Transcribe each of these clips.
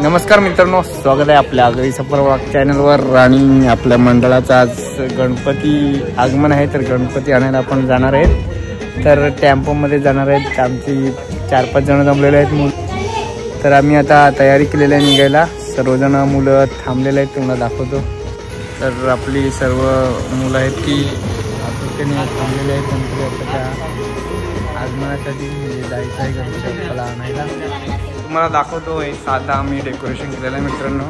नमस्कार मित्रांनो, स्वागत आहे आपल्या आगरी सफर व्लॉग चॅनलवर। आणि आपल्या मंडळाचं आज गणपती आगमन आहे, तर गणपती आणायला आपण जाणार आहेत। तर टेम्पोमध्ये जाणार आहेत, आमची 4-5 जण जमलेले आहेत। तर आम्ही आता तयारी केलेली आहे निघायला, सर्वजण मुलं थांबलेले आहेत, तुम्हाला दाखवतो। तर आपली सर्व मुलं आहेत ती आतुरतेने थांबलेले आहेत गणपती बाप्पाच्या आगमनासाठी, जायचं आहे गणपती बाप्पाला आणायला। तुम्हाला दाखवतो, हे साधा आम्ही डेकोरेशन केलेलं आहे मित्रांनो।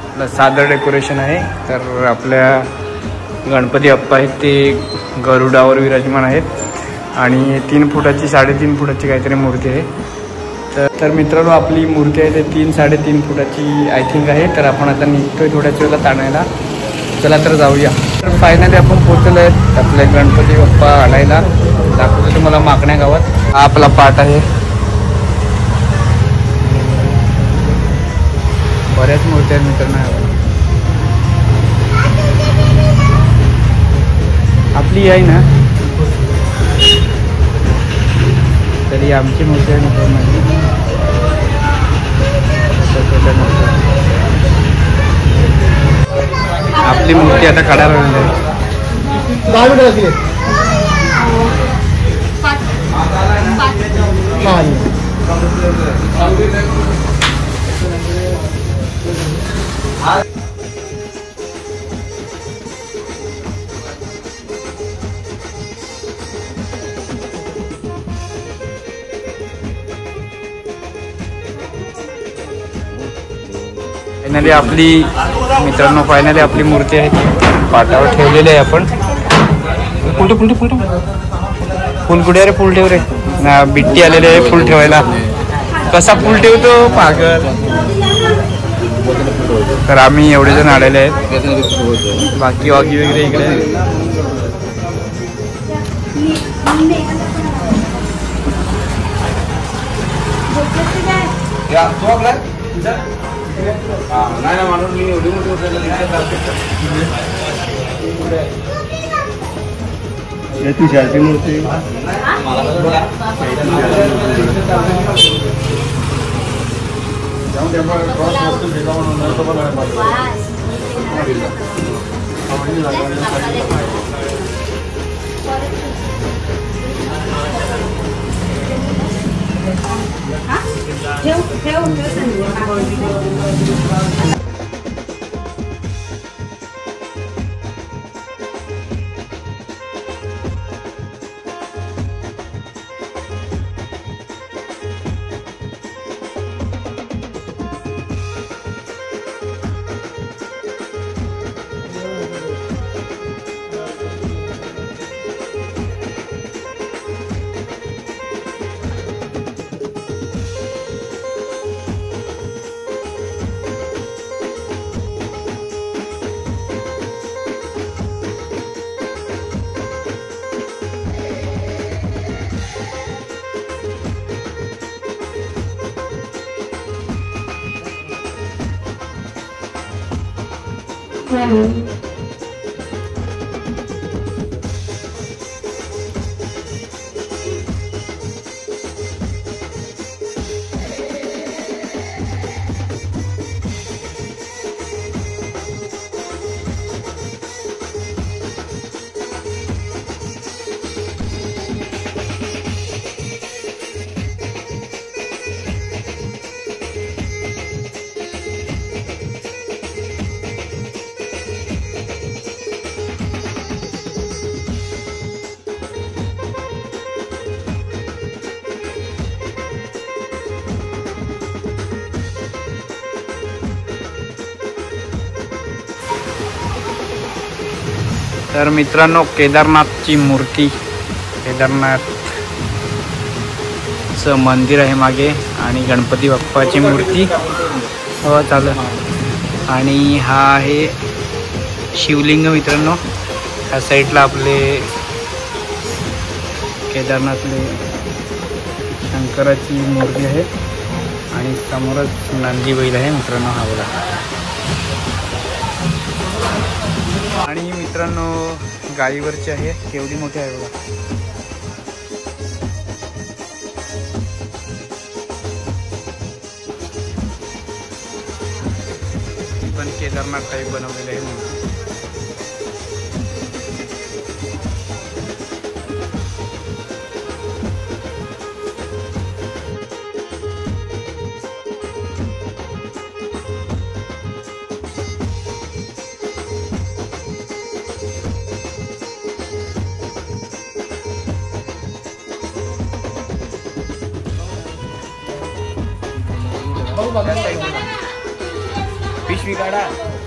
आपलं साधं डेकोरेशन आहे। तर आपल्या गणपती बाप्पा आहेत ते गरुडावर विराजमान आहेत आणि 3 फुटाची 3.5 फुटाची काहीतरी मूर्ती आहे। तर मित्रांनो, आपली मूर्ती आहे ते 3-3.5 फुटाची आय थिंक आहे। तर आपण आता निघतोय थोड्याच वेळेला आणायला, चला तर जाऊया। तर फायनली आपण पोहोचलो आहेत आपल्या गणपती बाप्पा आणायला। दाखवतो तुम्हाला माकण्या गावात, हा आपला पाट आहे। बऱ्याच मूर्त्या आहेत मित्रांनो, आपली आहे ना, तरी आमची मूर्ती आहे मित्रांनो। आपली मूर्ती आता काढायला आहे। फायनली आपली मित्रांनो, फायनली आपली मूर्ती आहे पाटावर ठेवलेली आहे आपण। फुल कुठे रे, फुल ठेव रे ना, बिट्टी आलेली आहे फुल ठेवायला। कसा फुल ठेवतो पागल। तर आम्ही एवढे जण आलेले आहेत, बाकी वागी वगैरे इकडे। नाही म्हणून मी एवढी मोठी तुझ्याची मूर्ती तर मित्रांनो, केदारनाथची मूर्ती, केदारनाथचं मंदिर आहे मागे आणि गणपती बाप्पाची मूर्ती हो चालेल। आणि हा आहे शिवलिंग मित्रांनो। ह्या साईडला आपले केदारनाथले शंकराची मूर्ती आहे आणि समोरच नंदी बैल आहे मित्रांनो, हा बघा। आणि मित्रांनो, गाडीवरची आहे, केवढी मोठी आहे बघा। पण केदारनाथ टाईप बनवलेलं आहे.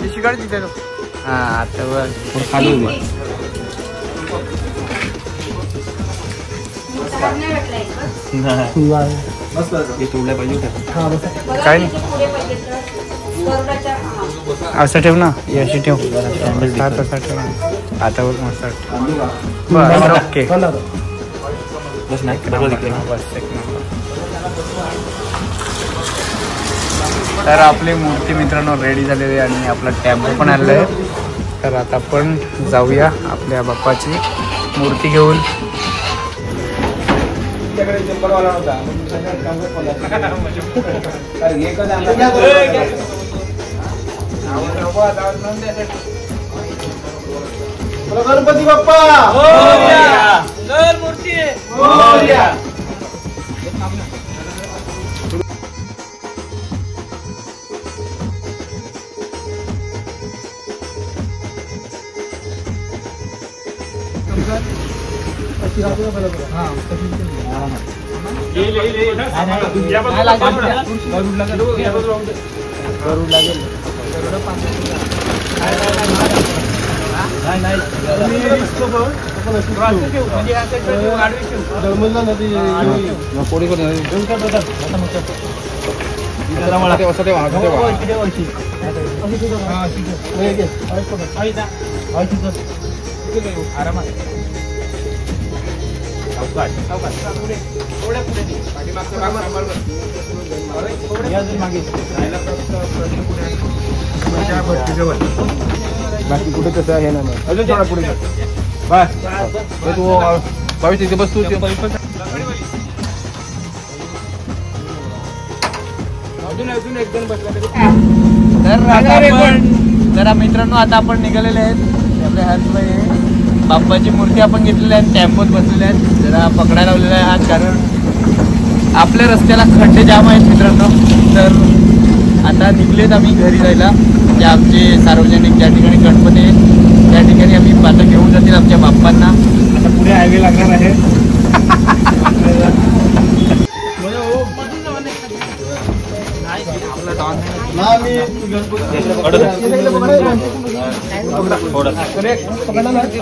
पिशवी काढ तिथे तो. हा आता बघ खाली काय नाही असं ठेव ना, अशी ठेव तसा ठेव. आता बघ मस्त बस. ओके तर आपली मूर्ती मित्रांनो रेडी झालेली आहे आणि आपला टेम्पो पण आलेला आहे. तर आता आपण जाऊया आपल्या बाप्पाची मूर्ती घेऊन. गणपती बाप्पा मूर्ती बाकी कुठे कसं आहे ना अजून थोडा पुढे तू बावीस तिथे बसतो. जरा मित्रांनो आता आपण निघालेले आहेत. आपल्या हर्षभाई बाप्पाची मूर्ती आपण घेतलेली आहे, टेम्पोत बसलेले आहेत. जरा पकडायला लावलेला आहे हात, कारण आपल्या रस्त्याला खड्डे जाम आहेत मित्रांनो. तर आता निघलेत आम्ही घरी जायला. जे आमचे सार्वजनिक ज्या ठिकाणी गणपती आहेत त्या ठिकाणी आम्ही आता घेऊन जातील आमच्या बाप्पांना. आता पुढे हायवे लागणार आहे.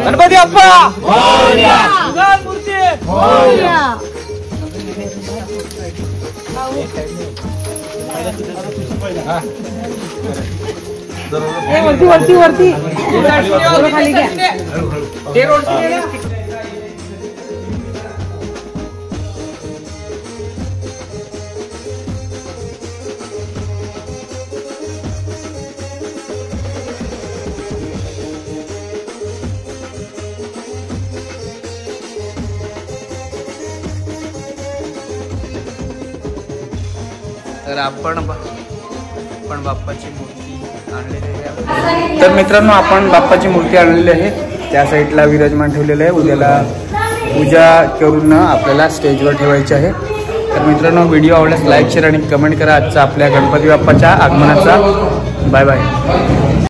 गणपती बाप्पा वरती वरती खाली घ्या. तर आपण बाप्पाची मूर्ती आणलेली आहे. तर मित्रांनो आपण बाप्पाची मूर्ती आणलेली आहे. त्या साईडला विराजमान ठेवलेलं आहे. उद्याला पूजा करून आपल्याला स्टेजवर ठेवायची आहे. तर मित्रांनो व्हिडिओ आवडल्यास लाईक शेअर आणि कमेंट करा. आजचा आपल्या गणपती बाप्पाच्या आगमनाचा. Bye bye.